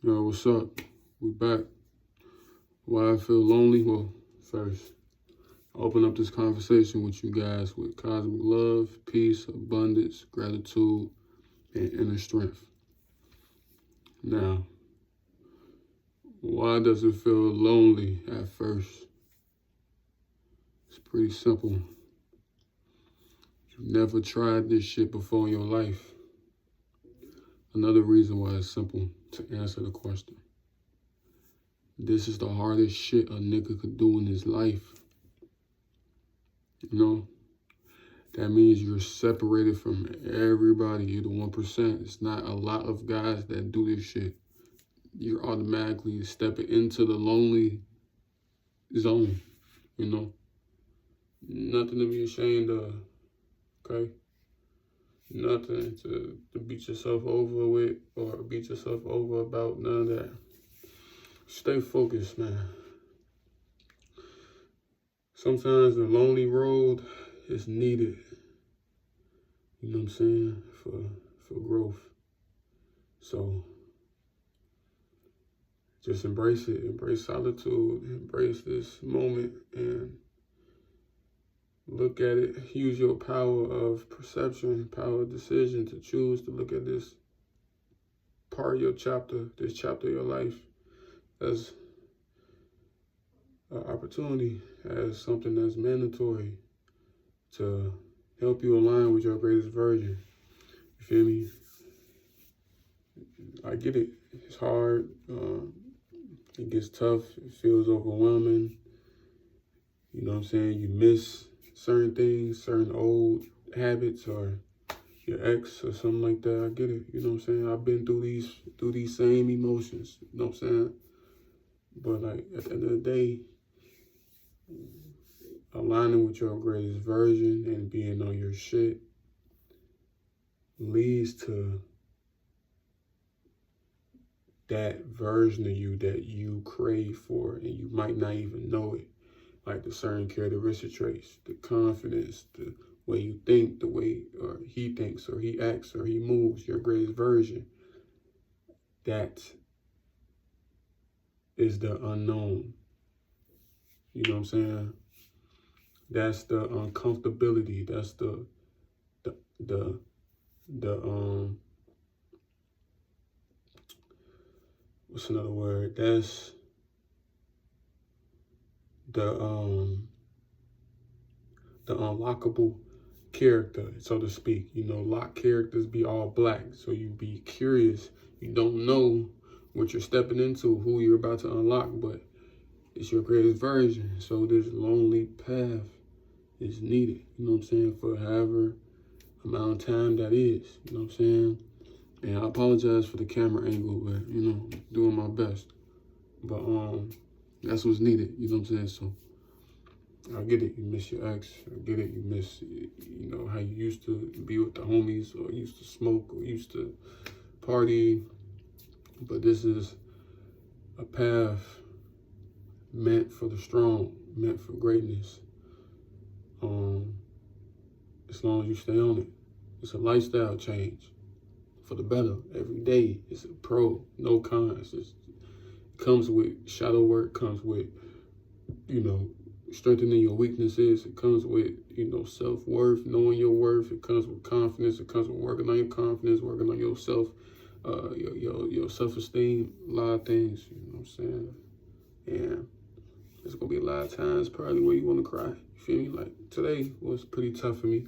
Yo, what's up? We back. Why I feel lonely? Well, first, open up this conversation with you guys with cosmic love, peace, abundance, gratitude, and inner strength. Now, why does it feel lonely at first? It's pretty simple. You've never tried this shit before in your life. Another reason why it's simple to answer the question. This is the hardest shit a nigga could do in his life. You know? That means you're separated from everybody. You're the 1%. It's not a lot of guys that do this shit. You're automatically stepping into the lonely zone, you know? Nothing to be ashamed of, okay? Nothing to beat yourself over with or beat yourself over about, none of that. Stay focused, man. Sometimes the lonely road is needed, you know what I'm saying, for growth. So just embrace it, embrace solitude, embrace this moment and look at it. Use your power of perception, power of decision to choose to look at this part of your chapter, this chapter of your life as an opportunity, as something that's mandatory to help you align with your greatest version. You feel me? I get it. It's hard. It gets tough. It feels overwhelming. You know what I'm saying? You miss certain things, certain old habits or your ex or something like that. I get it. You know what I'm saying? I've been through these same emotions. You know what I'm saying? But like at the end of the day, aligning with your greatest version and being on your shit leads to that version of you that you crave for, and you might not even know it. Like the certain characteristic traits, the confidence, the way you think, the way or he thinks or he acts or he moves, your greatest version. That is the unknown. You know what I'm saying? That's the uncomfortability. That's the what's another word? That's the unlockable character, so to speak. You know, locked characters be all black. So you be curious. You don't know what you're stepping into, who you're about to unlock, but it's your greatest version. So this lonely path is needed, you know what I'm saying, for however amount of time that is, you know what I'm saying? And I apologize for the camera angle, but, you know, doing my best. But that's what's needed, you know what I'm saying? So I get it, you miss your ex. I get it, you miss, you know, how you used to be with the homies or used to smoke or used to party. But this is a path meant for the strong, meant for greatness. As long as you stay on it. It's a lifestyle change for the better. Every day it's a pro, no cons. It comes with shadow work, comes with, you know, strengthening your weaknesses. It comes with, you know, self-worth, knowing your worth. It comes with confidence. It comes with working on your confidence, working on yourself, your self-esteem, a lot of things, you know what I'm saying? And there's gonna be a lot of times probably where you wanna cry. You feel me? Like today was pretty tough for me.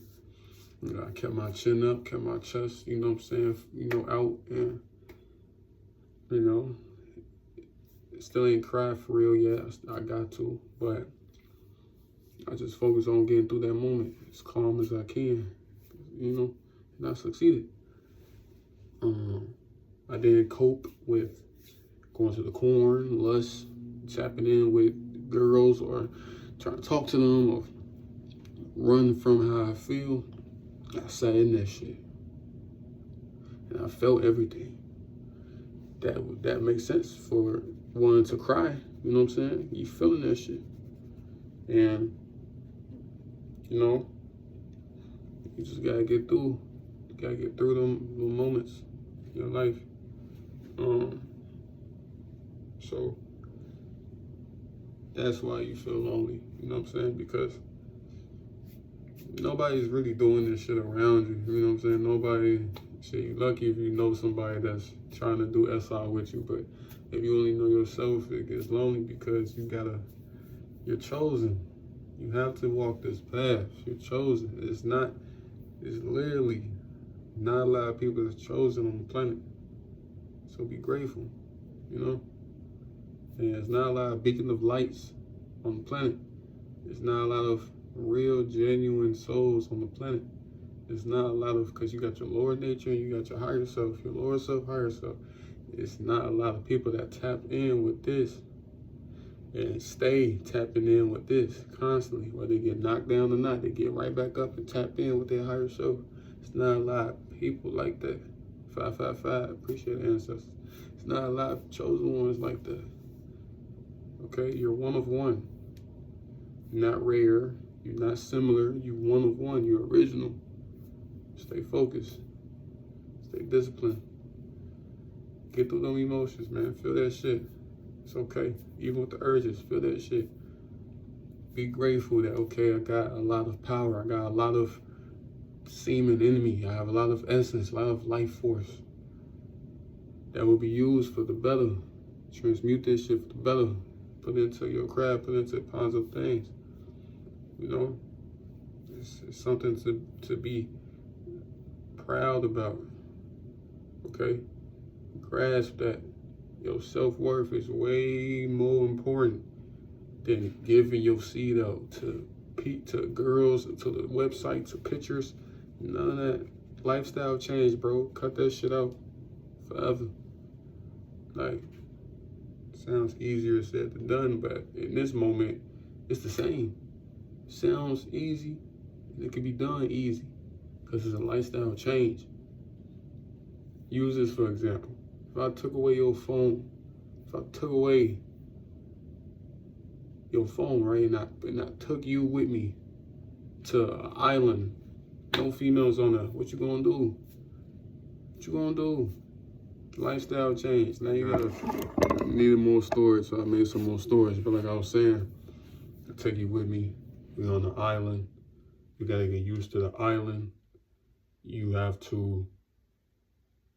You know, I kept my chin up, kept my chest, you know what I'm saying, you know, out, and, you know, still ain't cried for real yet. I got to, but I just focus on getting through that moment as calm as I can, you know, and I succeeded. I didn't cope with going to the corn, lust, tapping in with girls or trying to talk to them or run from how I feel. I sat in that shit, and I felt everything. That makes sense for wanting to cry. You know what I'm saying? You feeling that shit, and you know, you just gotta get through. You gotta get through them moments in your life. So that's why you feel lonely, you know what I'm saying? Because nobody's really doing this shit around you, you know what I'm saying? Nobody, shit, you lucky if you know somebody that's trying to do SI with you, but if you only know yourself, it gets lonely because you're chosen. You have to walk this path. You're chosen. It's literally not a lot of people that's chosen on the planet. So be grateful, you know? And there's not a lot of beacon of lights on the planet. There's not a lot of real, genuine souls on the planet. There's not a lot of, because you got your lower nature and you got your higher self, your lower self, higher self. It's not a lot of people that tap in with this and stay tapping in with this constantly. Whether they get knocked down or not, they get right back up and tap in with their higher self. It's not a lot of people like that. 555, appreciate the ancestors. It's not a lot of chosen ones like that. Okay, you're one of one. You're not rare, you're not similar, you're one of one, you're original. Stay focused, stay disciplined. Get through them emotions, man. Feel that shit. It's okay. Even with the urges, feel that shit. Be grateful that, okay, I got a lot of power. I got a lot of semen in me. I have a lot of essence, a lot of life force that will be used for the better. Transmute this shit for the better. Put it into your craft, put it into positive things. You know, it's something to be proud about. Okay? Grasp that your self-worth is way more important than giving your seed out to girls, to the website, to pictures. None of that. Lifestyle change, bro. Cut that shit out forever. Like, sounds easier said than done, but in this moment, it's the same. Sounds easy, and it can be done easy because it's a lifestyle change. Use this for example. If I took away your phone, if I took away your phone, right, and I took you with me to an island, no females on there, what you gonna do? What you gonna do? Lifestyle change. Now you gotta, needed more storage, so I made some more storage. But like I was saying, I take you with me. We're on the island. You gotta get used to the island. You have to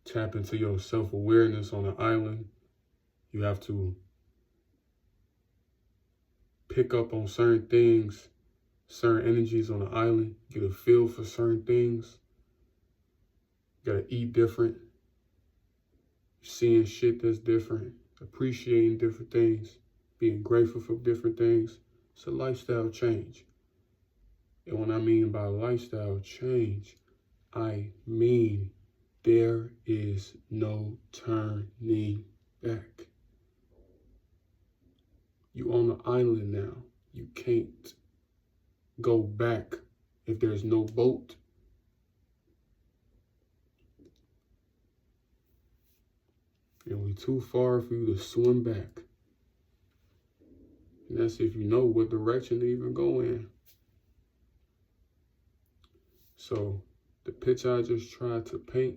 tap into your self-awareness on the island. You have to pick up on certain things, certain energies on the island, get a feel for certain things. You gotta eat different, seeing shit that's different, appreciating different things, being grateful for different things. It's a lifestyle change. And when I mean by lifestyle change, I mean there is no turning back. You on the island now. You can't go back if there's no boat. And we too far for you to swim back. And that's if you know what direction to even go in. So the picture I just tried to paint,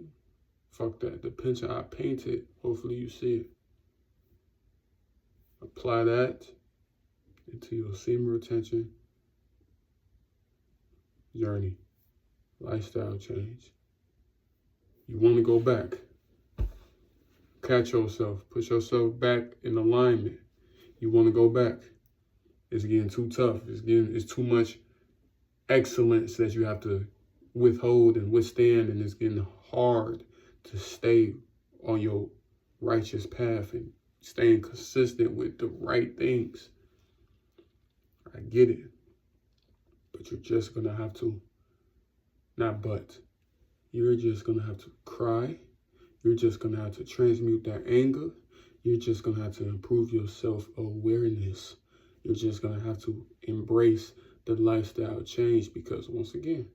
fuck that. The picture I painted, hopefully you see it. Apply that into your semen retention journey, lifestyle change. You want to go back. Catch yourself. Put yourself back in alignment. You want to go back. It's getting too tough. It's too much excellence that you have to withhold and withstand, and it's getting hard to stay on your righteous path and staying consistent with the right things. I get it. But you're just going to have to, you're just going to have to cry. You're just going to have to transmute that anger. You're just going to have to improve your self-awareness. You're just going to have to embrace the lifestyle change because, once again,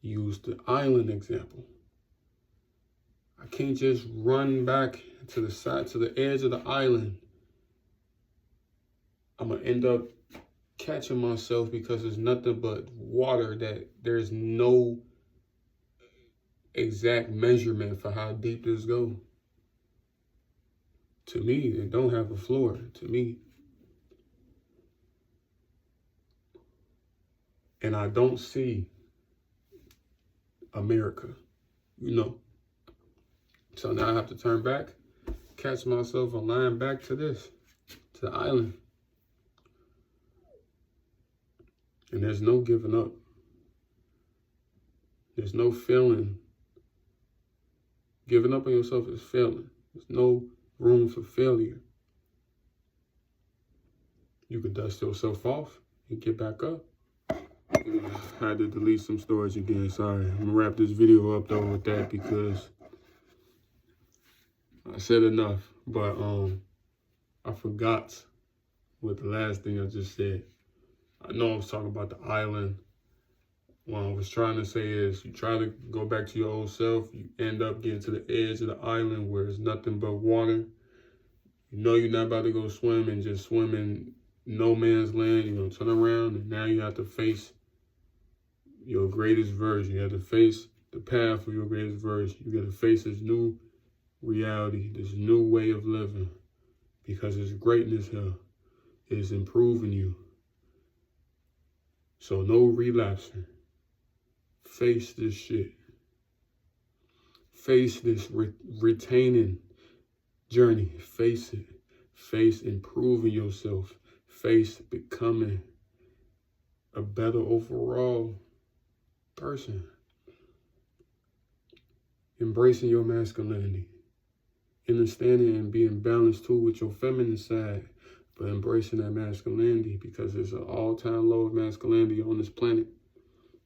use the island example. I can't just run back to the side, to the edge of the island. I'm going to end up catching myself because there's nothing but water, that there's no exact measurement for how deep this goes. To me, they don't have a floor, to me. And I don't see America, you know. So now I have to turn back, catch myself and line back to this, to the island. And there's no giving up. There's no failing. Giving up on yourself is failing. There's no room for failure. You could dust yourself off and get back up. I had to delete some storage again, sorry. I'm gonna wrap this video up though with that because I said enough, but I forgot what the last thing I just said. I know I was talking about the island. What I was trying to say is you try to go back to your old self, you end up getting to the edge of the island where it's nothing but water. You know you're not about to go swim and just swim in no man's land. You're gonna turn around and now you have to face your greatest version. You have to face the path of your greatest version. You got to face this new reality, this new way of living, because there's greatness here. It's improving you. So no relapsing. Face this shit. Face this retaining journey. Face it. Face improving yourself. Face becoming a better overall person. Embracing your masculinity. Understanding and being balanced too with your feminine side, but embracing that masculinity because there's an all-time low of masculinity on this planet.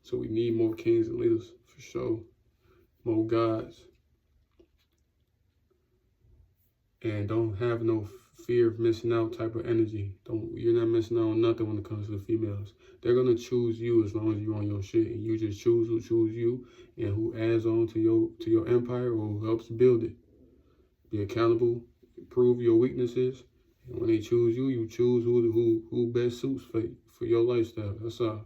So we need more kings and leaders for sure, more gods. And don't have no fear of missing out type of energy. You're not missing out on nothing when it comes to the females. They're gonna choose you as long as you're on your shit, and you just choose who choose you and who adds on to your empire or who helps build it. Be accountable, prove your weaknesses, and when they choose you, you choose who best suits for your lifestyle. That's all.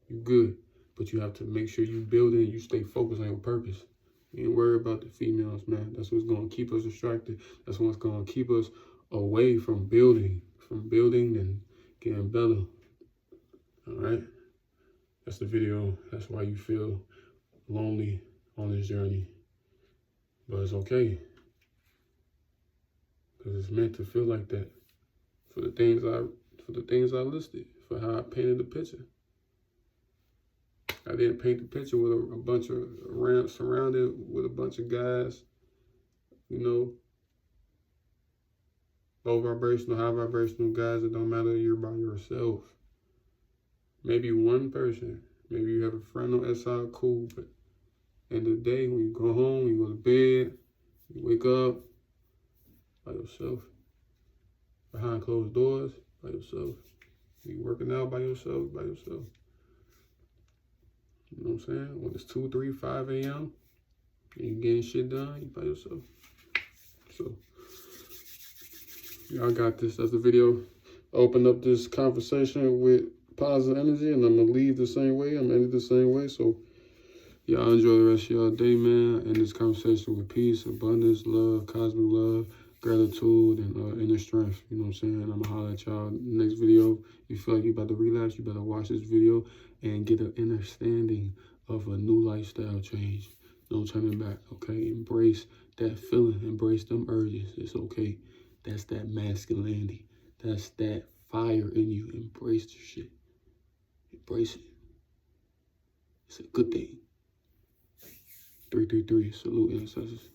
You good, but you have to make sure you build it and you stay focused on your purpose. You ain't worry about the females, man. That's what's gonna keep us distracted. That's what's gonna keep us away from building and getting better. All right, that's the video. That's why you feel lonely on this journey, but it's okay. Because it's meant to feel like that for the things I listed, for how I painted the picture. I didn't paint the picture with a bunch of surrounded with a bunch of guys, you know, low vibrational, high vibrational guys. It don't matter, you're by yourself. Maybe one person, maybe you have a friend on SI, cool, but end of the day, when you go home, you go to bed, you wake up, by yourself. Behind closed doors, by yourself. You working out by yourself, by yourself. You know what I'm saying? When it's 2, 3, 5 a.m., and you getting shit done, you by yourself. So, y'all got this. That's the video. Open up this conversation with positive energy, and I'm going to leave the same way. I'm going to end it the same way. So, y'all enjoy the rest of y'all day, man. End this conversation with peace, abundance, love, cosmic love, gratitude, and inner strength. You know what I'm saying? I'm gonna holler at y'all next video. You feel like you about to relapse, you better watch this video and get an understanding of a new lifestyle change. No turning back, okay? Embrace that feeling, embrace them urges. It's okay. That's that masculinity. That's that fire in you. Embrace the shit. Embrace it. It's a good thing. 333, salute ancestors.